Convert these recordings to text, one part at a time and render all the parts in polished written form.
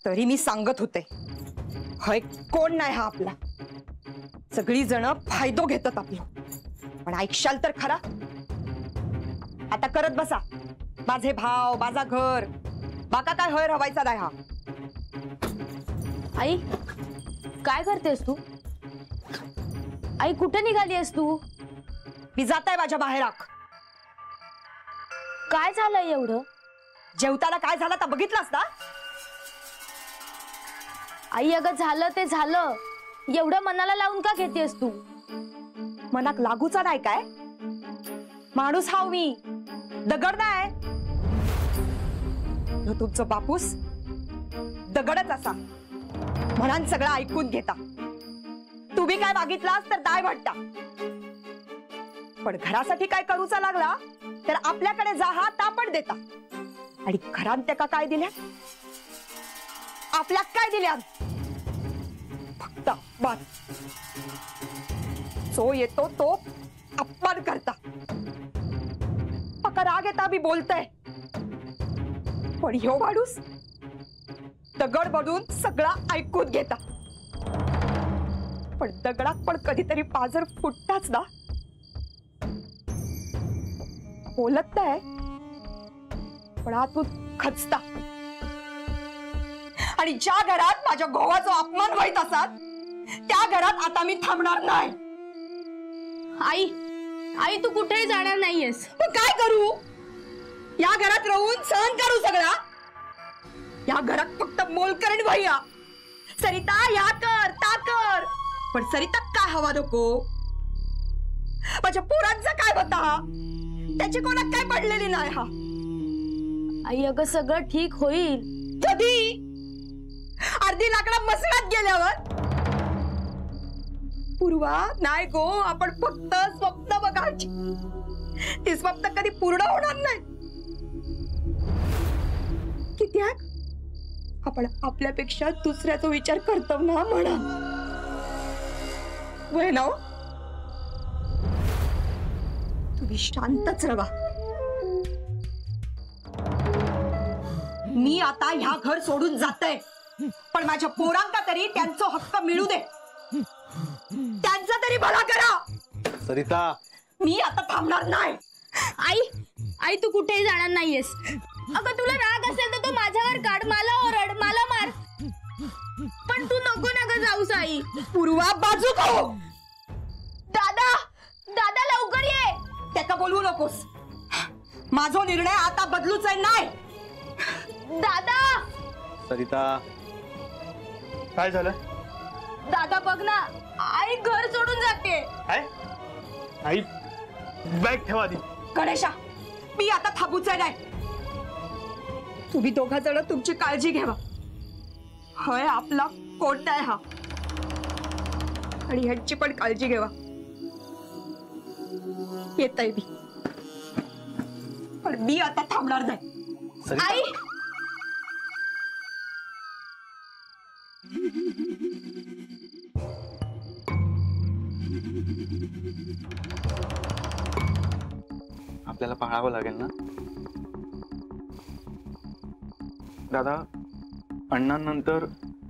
तरी मी सांगत होते, हय कोण नाही हा आपला. सगळी जण फायदो घेतात आपलं. पण ऐकशाल तर खरा. आता करत बसा माझे भाव, माझा घर, बाका काय हय रवायचा नाही हा. आई काय करतेस तू? आई कुठे निघाली आहेस तू? मी जाताय माझ्या बाहेराक. काय झालंय एवढं? जेवताना काय झालं तर बघितलंस ना? आई अगं झालं ते झालं, एवढं मनाला लावून का घेतेस तू? मनाक लागूचा नाही काय? माणूस हाव मी, दगड नाही. तुमचं बापूस दगडच असा म्हणान सगळं ऐकून घेता. तुम्ही काय मागितलास तर दाय म्हणता. पण घरासाठी काय करूचा लागला तर आपल्याकडे जा हा तापड देता. आणि घरान त्याका काय दिल्या? आपल्याक काय दिल्या? फक्त अपमान. जो येतो तो अपमान करता. पका राग येता बी बोलतय. पण ह्यो माणूस दगड बनून सगळं ऐकून घेता. पण दगडात पण कधीतरी पाजर फुटताच ना. बोलत नाही पण आतून खचता. आणि ज्या घरात माझ्या गोवाचा अपमान व्हायत असत त्या घरात आता मी थांबणार नाही. आई आई तू कुठेही जाणार नाहीयेस. पण काय करू? या घरात राहून सहन करू सगळा? या घरात फक्त मोलकरण भैया सरिता या कर ता कर. पण सरिता काय हवा नको? माझ्या पोरांचा काय होता? त्याची कोणाक काय पडलेली नाही हा. आई अगं सगळं ठीक होईल. कधी? अर्धी लाकडा मसळात गेल्यावर? पूर्वा नाही गो, आपण फक्त स्वप्न बघायची. ती स्वप्न कधी पूर्ण होणार नाही. किती आपण आपल्यापेक्षा दुसऱ्याचा विचार करतो ना म्हणा. वय ना तुम्ही शांतच राहा. मी आता ह्या घर सोडून जाते. पण माझ्या पोरांका तरी त्यांचा हक्क मिळू दे. त्यांचा तरी भला करा. सरिता मी आता थांबणार नाही. आई आई तू कुठेही जाणार नाहीयेस. अगं तुला राग असेल तर तो माझ्यावर काढ, मला ओरड, मला मार. पण तू नको ना ग जाऊस आई. पूर्वा बाजू हो. दादा दादा लवकर ये. त्याका बोलवू नकोस. माझा निर्णय आता बदलूच आहे नाही. दादा सरिता काय झालं? दादा बघ ना, आई घर सोडून जाते. काय? आई बॅग ठेवा आधी. गणेशा मी आता थांबूच आहे नाही. तुम्ही दोघा जण तुमची काळजी घ्यावा. हय आपला कोण नाही हा. आणि ह्यांची पण काळजी घ्यावा. येत आहे मी. पण मी आता थांबणार नाही. आई आपल्याला पाळावं लागेल ना दादा. अण्णांनंतर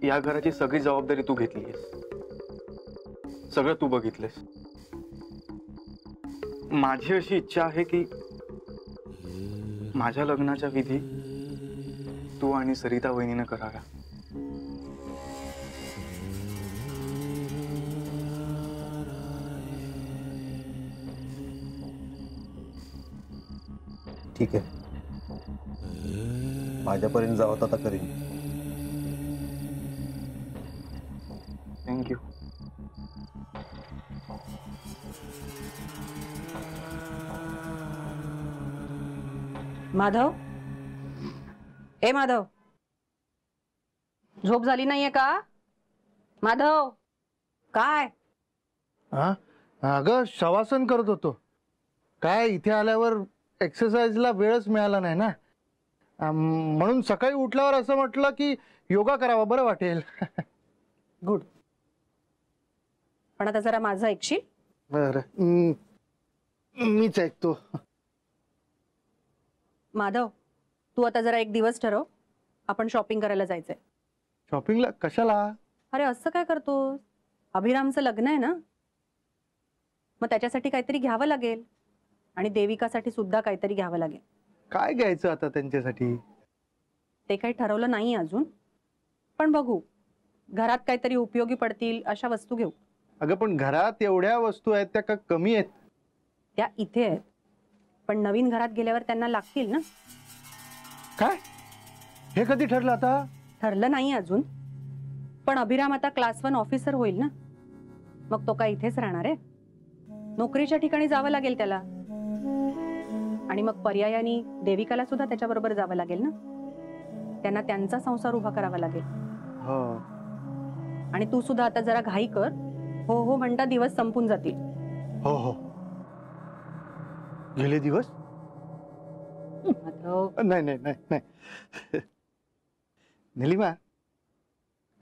या घराची सगळी जबाबदारी तू घेतलीस. सगळं तू बघितलेस. माझी अशी इच्छा आहे की माझ्या लग्नाच्या विधी तू आणि सरिता वहिनीनं कराव्या. ठीक आहे, माझ्यापर्यंत जावत आता करीन. थँक्यू. माधव, ए माधव, झोप झाली नाहीये का? माधव काय? अगं शवासन करत होतो. काय इथे आल्यावर एक्सरसाइजला वेळच मिळाला नाही ना, म्हणून सकाळी उठल्यावर असं म्हटलं की योगा करावा, बरं वाटेल. गुड. पण आता जरा माझं ऐकशील? बरं, मीच ऐकतो. माधव, तू आता जरा एक दिवस ठरव, आपण शॉपिंग करायला जायचंय. शॉपिंगला कशाला? अरे असं काय करतोस? अभिरामचं लग्न आहे ना, मग त्याच्यासाठी काहीतरी घ्यावं लागेल आणि देविकासाठी सुद्धा काहीतरी घ्यावं लागेल. काय घ्यायचं आता त्यांच्यासाठी? ते काही ठरवलं नाही अजून, पण बघू. घरात काहीतरी उपयोगी पडतील अशा वस्तू घेऊ. अगं पण घरात एवढ्या वस्तू आहेत त्या का कमी आहेत? त्या इथे आहेत, पण नवीन घरात गेल्यावर त्यांना लागतील ना. काय हे कधी ठरलं आता? ठरलं नाही अजून, पण अभिराम आता क्लास 1 ऑफिसर होईल ना, मग तो काय इथेच राहणार आहे? नोकरीच्या ठिकाणी जावं लागेल त्याला, आणि मग पर्यायाने देविकाला सुद्धा त्याच्याबरोबर जावं लागेल ना. त्यांना त्यांचा संसार उभा करावा लागेल. हो. आणि तू सुद्धा आता जरा घाई कर. हो हो म्हणता दिवस संपून जातील. हो हो, गेले दिवस. माधव, नाही नाही नाही नाही. निलिमा,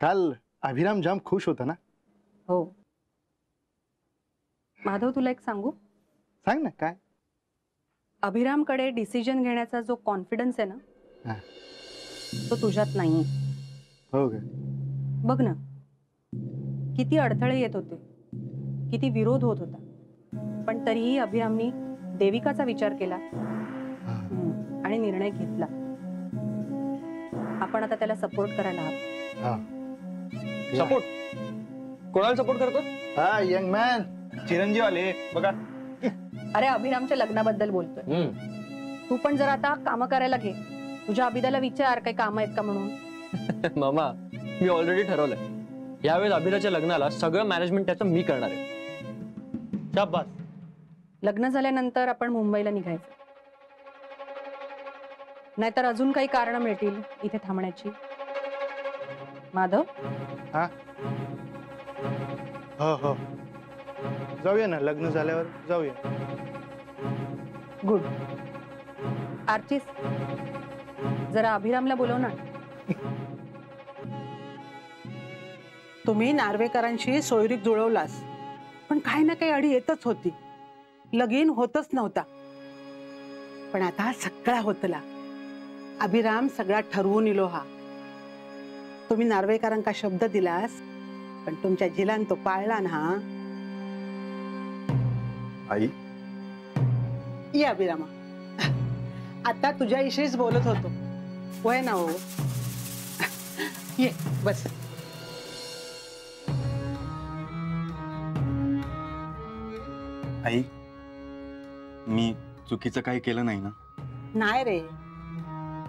काल अभिराम जाम खुश होता ना? हो माधव, तुला एक सांगू? सांग ना. काय? अभिरामकडे डिसिजन घेण्याचा जो कॉन्फिडन्स आहे ना, हा. तो तुझ्यात नाही. हो का? बघ ना, किती अडथळे येत होते, किती विरोध होत होता, पण तरीही अभिरामनी देविकाचा विचार केला आणि निर्णय घेतला. आपण आता त्याला सपोर्ट करायला हवं. हा. सपोर्ट? कोणाला सपोर्ट करतो? हा, यंग मॅन, चिरंजीव आले बघा. अरे अभिरामच्या लग्नाबद्दल बोलतोय. तू पण जर आता काम करायला घे. तुझ्या अभिदाला विचार काही काम आहेत का म्हणून. मामा, मी ऑलरेडी ठरवलंय, यावेळेस अभिराच्या लग्नाला सगळं मॅनेजमेंट त्याचं मी करणार आहे. शाबास. लग्न झाल्यानंतर आपण मुंबईला निघायचं, नाहीतर अजून काही कारण मिळतील इथे थांबण्याची. माधव, हा. हो हो, जाऊया ना, लग्न झाल्यावर जाऊया. गुड. आर्चिस, जरा अभिरामला बोलव ना. तुम्ही नार्वेकरांशी सोयरीक जुळवलास, पण काही ना काही अडी येतच होती. लगीन होतच नव्हता. पण आता सगळा होतला. अभिराम सगळा ठरवून इलो हा. तुम्ही नार्वेकरांका शब्द दिलास, पण तुमच्या जिलान तो पाळला ना. आई, ये अभिरामा, आता तुझ्याविषयीच बोलत होतो. होय ना हो. ये बस. आई, मी चुकीचं काही केलं नाही ना? नाही रे,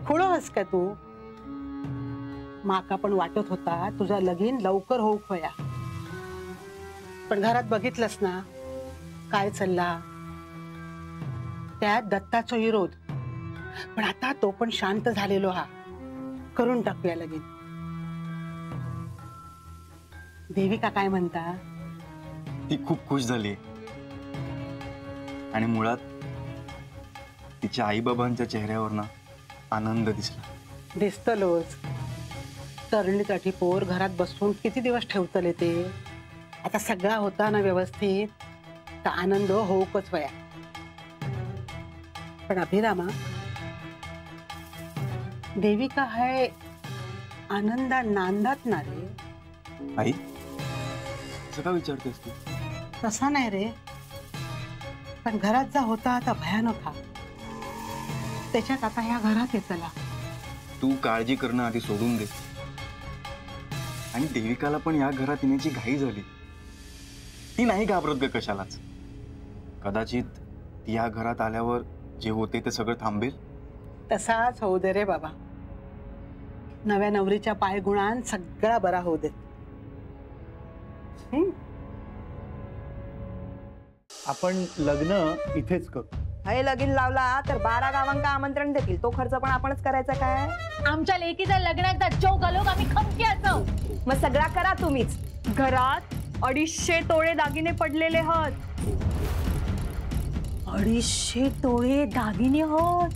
खुळो हस का तू? माका पण वाटत होता तुझा लगीन लवकर होऊ खोया, पण घरात बघितलंस ना काय चालला. त्यात दत्ताचा विरोध. पण आता तो पण शांत झालेलो हा. करून टाकूया लगीन. देविका काय म्हणता? ती खूप खुश झाली आणि मुळात तिच्या आईबाबांच्या चेहऱ्यावर ना आनंद दिसला. दिसतलोच. तरुणीसाठी पोर घरात बसून किती दिवस ठेवतले ते. आता सगळा होता ना व्यवस्थित, तर आनंद होऊकच वया. पण अभिरामा, देविका हाय आनंदा नांदात ना रे. आई, असं का विचारतेस तू? तसा नाही रे, पण घरात जा होता आता भयानक हा. त्याच्यात आता ह्या घरात येतला. तू काळजी करणं आधी सोडून दे. आणि देविकाला पण या घरात येण्याची घाई झाली. ती नाही घाबरत ग कशालाच. कदाचित ती या घरात आल्यावर जे होते ते सगळं थांबेल. तसाच होऊ दे रे बाबा. नव्या नवरीच्या पायगुणान सगळा बरा होऊ दे. आपण लग्न इथेच करू. हे लगीन लावला तर 12 गावांका आमंत्रण देतील. तो खर्च पण आपणच करायचा काय? आमच्या लेकीच्या लग्नात जोक घालूक आम्ही खमकी असो. मग सगळा करा तुम्हीच. घरात 250 तोळे दागिने पडलेले आहेत. 250 तोळे दागिने होत.